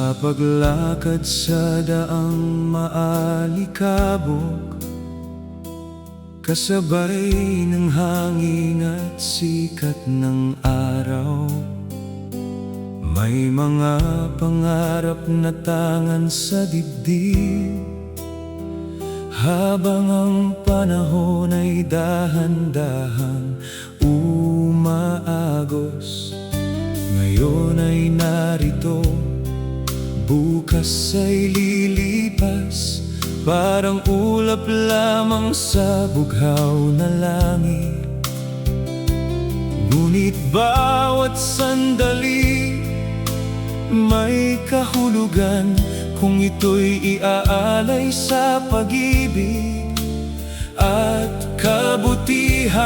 Sa paglakad sa daang maalikabok, kasabay ng hangin at sikat ng araw, may mga pangarap na tangan sa dibdib. Habang ang panahon ay dahan-dahang umaagos, ngayon ay narito, bukas ay lilipas, parang ulap lamang sa bughaw na langit. Ngunit bawat sandali may kahulugan, kung ito'y iaalay sa pag-ibig at kabutihan.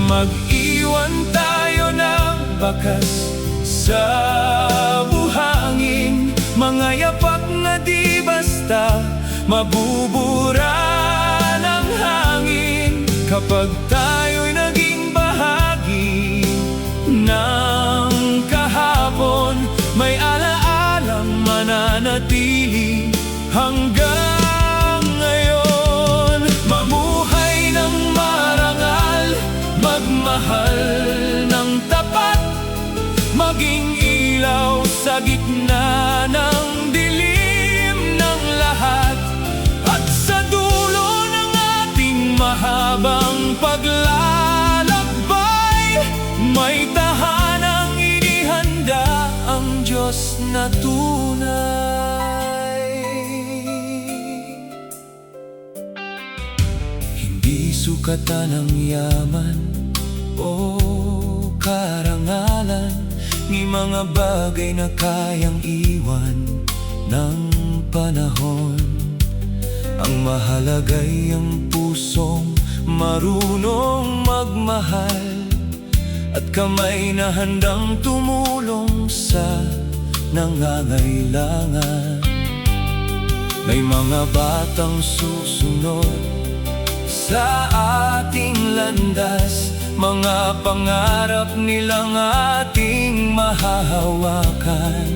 Mag-iwan tayo ng bakas sa buhangin, mga yapak na di basta mabubura ng hangin. Kapag tayo'y naging bahagi ng kahapon, may alaalang mananatili hanggang ngayon. Mamuhay ng marangal, magmahal ng tapat, maging ilaw sa gitna ng dilim ng lahat. At sa dulo ng ating mahabang paglalakbay, may tahanang inihanda ang Diyos na tunay. Hindi sukatan ng yaman o karangalan, ni mga bagay na kayang iwan ng panahon. Ang mahalaga'y ang pusong marunong magmahal, at kamay na handang tumulong sa nangangailangan. May mga batang susunod sa ating landas, mga pangarap nilang ating mahahawakan.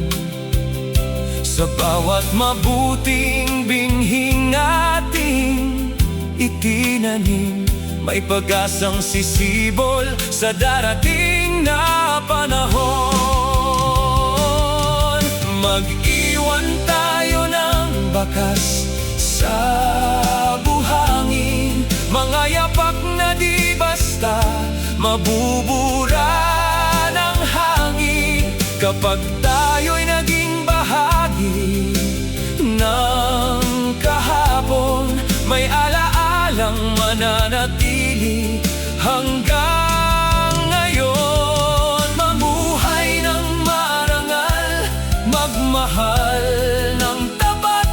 Sa bawat mabuting binhing ating itinanim, may pag-asang sisibol sa darating na panahon. Mag-iwan tayo ng bakas sa buhangin, mga yapak na di basta mabubura ng hangin. Kapag tayo'y naging bahagi ng kahapon, may alaalang mananatili hanggang ngayon. Mamuhay ng marangal, magmahal ng tapat,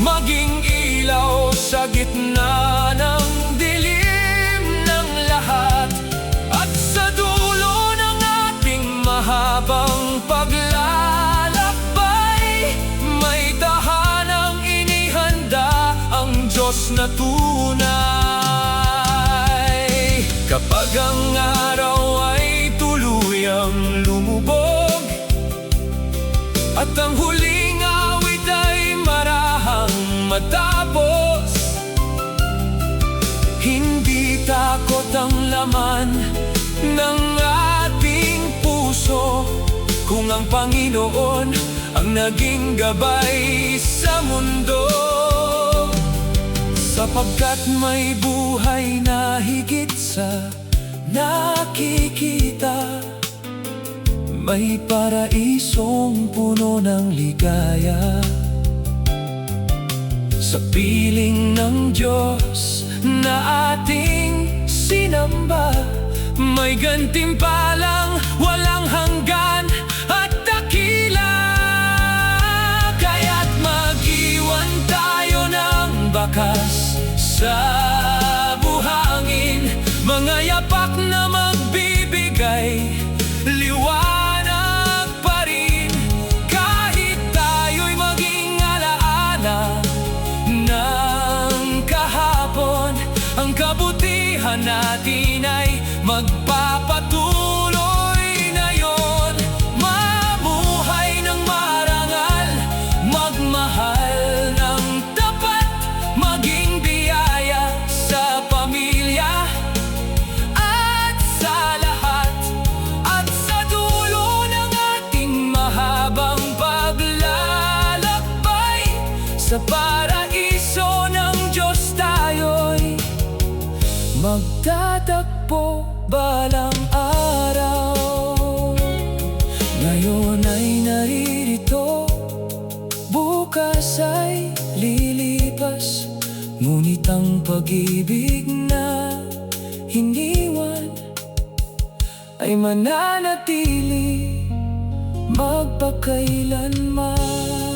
maging ilaw sa gitna ng dilim ng lahat. At sa dulo ng ating mahabang paglalakbay, may tahanang inihanda ang Diyos na tunay. Kapag ang araw ay tuluyang lumubog, at ang huling awit ay marahang matapos, hindi takot ang laman ng ating puso, kung ang Panginoon ang naging gabay sa mundo. Sapagkat may buhay na higit sa nakikita, may paraisong puno ng ligaya. Sa piling ng Diyos na ating sinamba, may gantimpalang walang hanggan at dakila. Kaya't mag-iwan tayo ng bakas sa buhangin, mga yapak na magbibigay liwanag pa rin. Kahit tayo'y maging alaala ng kahapon, ang kabutihan natin ay magpapatuloy na yon. Sa paraiso ng Diyos tayo'y magtatagpo balang araw. Ngayon ay naririto, bukas ay lilipas, ngunit ang pag-ibig na hiniwan ay mananatili magpakailanman.